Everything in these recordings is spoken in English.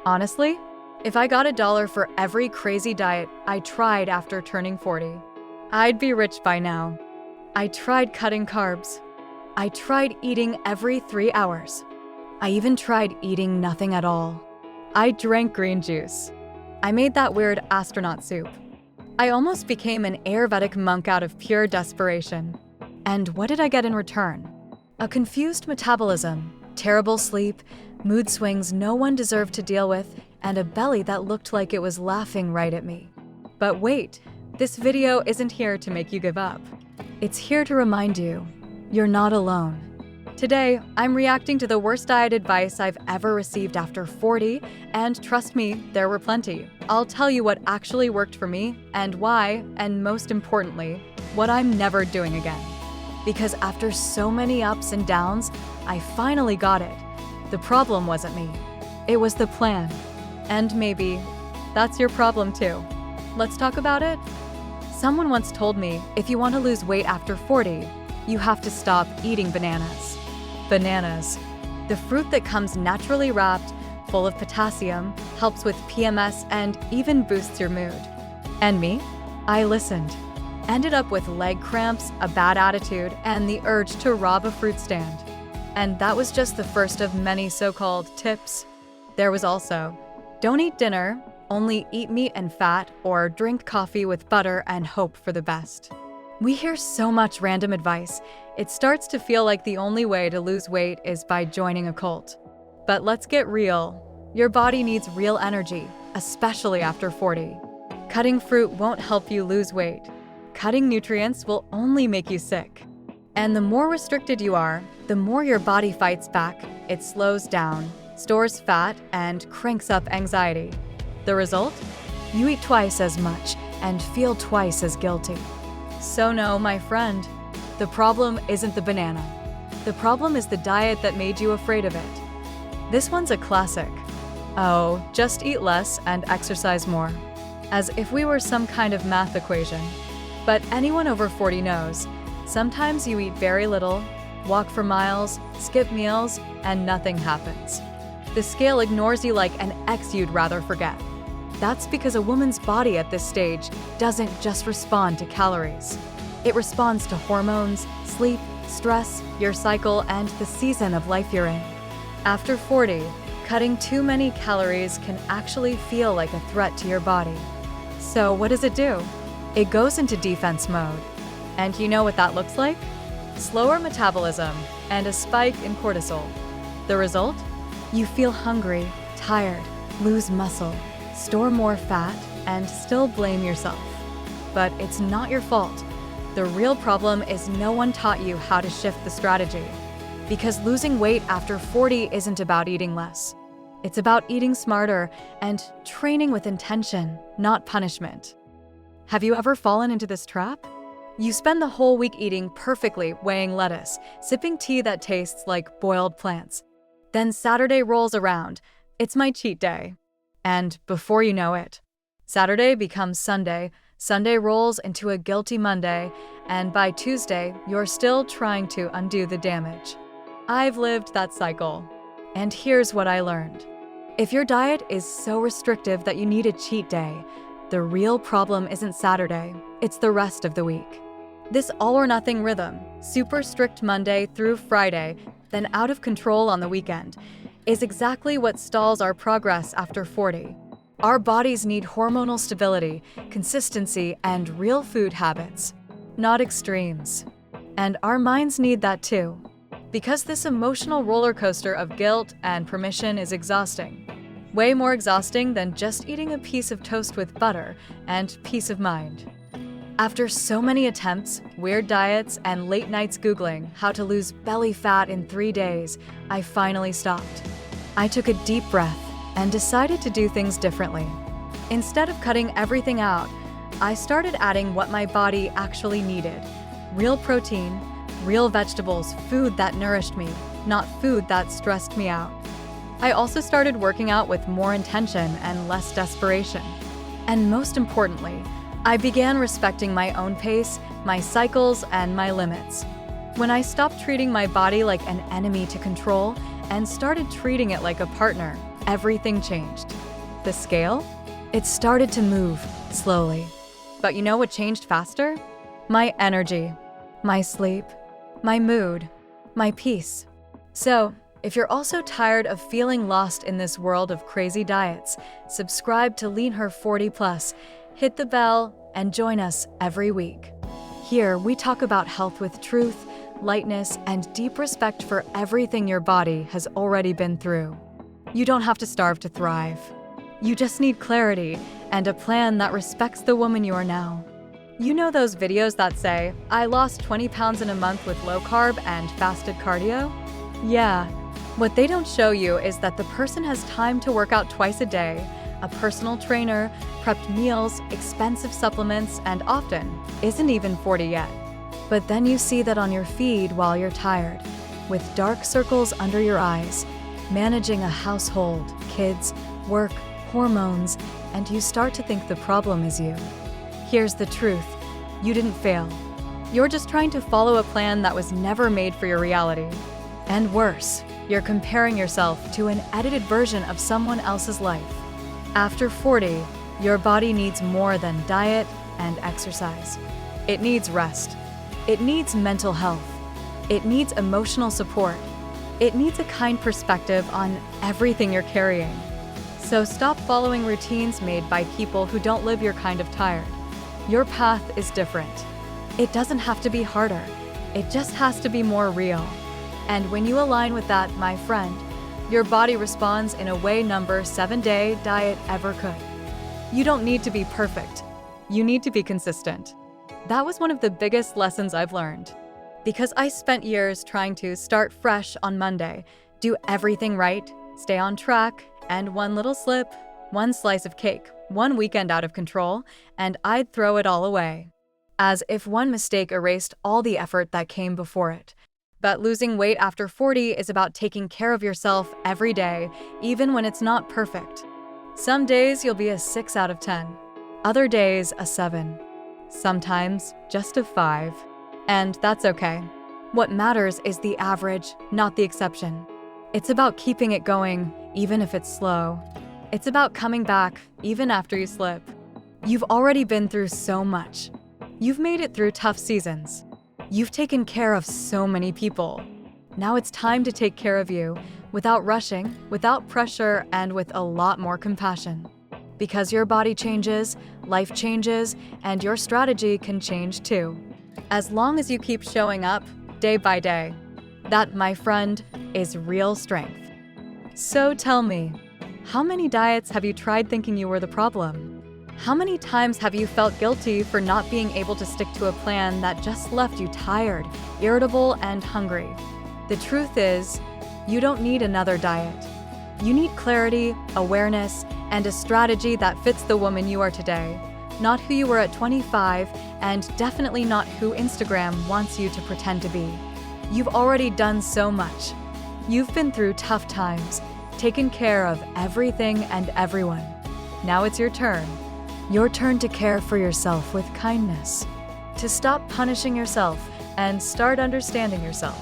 Honestly, if I got $1 for every crazy diet I tried after turning 40, I'd be rich by now. I tried cutting carbs. I tried eating every 3 hours. I even tried eating nothing at all. I drank green juice. I made that weird astronaut soup. I almost became an Ayurvedic monk out of pure desperation. And what did I get in return? A confused metabolism, terrible sleep, mood swings no one deserved to deal with, and a belly that looked like it was laughing right at me. But wait, this video isn't here to make you give up. It's here to remind you, you're not alone. Today, I'm reacting to the worst diet advice I've ever received after 40, and trust me, there were plenty. I'll tell you what actually worked for me, and why, and most importantly, what I'm never doing again. Because after so many ups and downs, I finally got it. The problem wasn't me. It was the plan. And maybe that's your problem too. Let's talk about it. Someone once told me, if you want to lose weight after 40, you have to stop eating bananas. Bananas, the fruit that comes naturally wrapped, full of potassium, helps with PMS, and even boosts your mood. And me? I listened. Ended up with leg cramps, a bad attitude, and the urge to rob a fruit stand. And that was just the first of many so-called tips. There was also, don't eat dinner, only eat meat and fat, or drink coffee with butter and hope for the best. We hear so much random advice, it starts to feel like the only way to lose weight is by joining a cult. But let's get real. Your body needs real energy, especially after 40. Cutting fruit won't help you lose weight. Cutting nutrients will only make you sick. And the more restricted you are, the more your body fights back. It slows down, stores fat, and cranks up anxiety. The result? You eat twice as much and feel twice as guilty. So no, my friend, the problem isn't the banana. The problem is the diet that made you afraid of it. This one's a classic. Oh, just eat less and exercise more. As if we were some kind of math equation. But anyone over 40 knows, sometimes you eat very little, walk for miles, skip meals, and nothing happens. The scale ignores you like an ex you'd rather forget. That's because a woman's body at this stage doesn't just respond to calories. It responds to hormones, sleep, stress, your cycle, and the season of life you're in. After 40, cutting too many calories can actually feel like a threat to your body. So what does it do? It goes into defense mode. And you know what that looks like? Slower metabolism and a spike in cortisol. The result? You feel hungry, tired, lose muscle, store more fat, and still blame yourself. But it's not your fault. The real problem is no one taught you how to shift the strategy. Because losing weight after 40 isn't about eating less. It's about eating smarter and training with intention, not punishment. Have you ever fallen into this trap? You spend the whole week eating perfectly, weighing lettuce, sipping tea that tastes like boiled plants. Then Saturday rolls around. It's my cheat day. And before you know it, Saturday becomes Sunday, Sunday rolls into a guilty Monday, and by Tuesday, you're still trying to undo the damage. I've lived that cycle. And here's what I learned. If your diet is so restrictive that you need a cheat day, the real problem isn't Saturday, it's the rest of the week. This all-or-nothing rhythm, super strict Monday through Friday, then out of control on the weekend, is exactly what stalls our progress after 40. Our bodies need hormonal stability, consistency, and real food habits, not extremes. And our minds need that too, because this emotional roller coaster of guilt and permission is exhausting. Way more exhausting than just eating a piece of toast with butter and peace of mind. After so many attempts, weird diets, and late nights Googling how to lose belly fat in 3 days, I finally stopped. I took a deep breath and decided to do things differently. Instead of cutting everything out, I started adding what my body actually needed. Real protein, real vegetables, food that nourished me, not food that stressed me out. I also started working out with more intention and less desperation. And most importantly, I began respecting my own pace, my cycles, and my limits. When I stopped treating my body like an enemy to control and started treating it like a partner, everything changed. The scale? It started to move, slowly. But you know what changed faster? My energy, my sleep, my mood, my peace. So, if you're also tired of feeling lost in this world of crazy diets, subscribe to Lean Her 40 Plus, hit the bell, and join us every week. Here, we talk about health with truth, lightness, and deep respect for everything your body has already been through. You don't have to starve to thrive. You just need clarity and a plan that respects the woman you are now. You know those videos that say, "I lost 20 pounds in a month with low carb and fasted cardio"? Yeah. What they don't show you is that the person has time to work out twice a day, a personal trainer, prepped meals, expensive supplements, and often isn't even 40 yet. But then you see that on your feed while you're tired, with dark circles under your eyes, managing a household, kids, work, hormones, and you start to think the problem is you. Here's the truth. You didn't fail. You're just trying to follow a plan that was never made for your reality. And worse, you're comparing yourself to an edited version of someone else's life. After 40, your body needs more than diet and exercise. It needs rest. It needs mental health. It needs emotional support. It needs a kind perspective on everything you're carrying. So stop following routines made by people who don't live your kind of tired. Your path is different. It doesn't have to be harder. It just has to be more real. And when you align with that, my friend, your body responds in a way no 7-day diet ever could. You don't need to be perfect. You need to be consistent. That was one of the biggest lessons I've learned. Because I spent years trying to start fresh on Monday, do everything right, stay on track, and one little slip, one slice of cake, one weekend out of control, and I'd throw it all away. As if one mistake erased all the effort that came before it. But losing weight after 40 is about taking care of yourself every day, even when it's not perfect. Some days you'll be a 6 out of 10. Other days, a 7. Sometimes just a 5. And that's okay. What matters is the average, not the exception. It's about keeping it going, even if it's slow. It's about coming back, even after you slip. You've already been through so much. You've made it through tough seasons. You've taken care of so many people. Now it's time to take care of you, without rushing, without pressure, and with a lot more compassion. Because your body changes, life changes, and your strategy can change too. As long as you keep showing up, day by day. That, my friend, is real strength. So tell me, how many diets have you tried thinking you were the problem? How many times have you felt guilty for not being able to stick to a plan that just left you tired, irritable, and hungry? The truth is, you don't need another diet. You need clarity, awareness, and a strategy that fits the woman you are today, not who you were at 25, and definitely not who Instagram wants you to pretend to be. You've already done so much. You've been through tough times, taken care of everything and everyone. Now it's your turn. Your turn to care for yourself with kindness, to stop punishing yourself and start understanding yourself.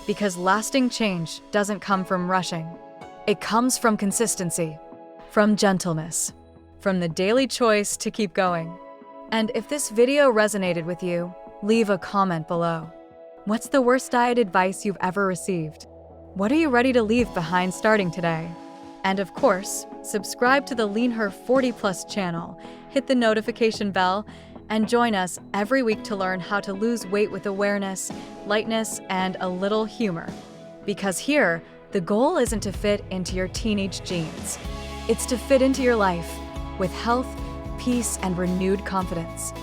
Because lasting change doesn't come from rushing. It comes from consistency, from gentleness, from the daily choice to keep going. And if this video resonated with you, leave a comment below. What's the worst diet advice you've ever received? What are you ready to leave behind starting today? And of course, subscribe to the Lean Her 40 Plus channel, hit the notification bell, and join us every week to learn how to lose weight with awareness, lightness, and a little humor. Because here, the goal isn't to fit into your teenage jeans. It's to fit into your life with health, peace, and renewed confidence.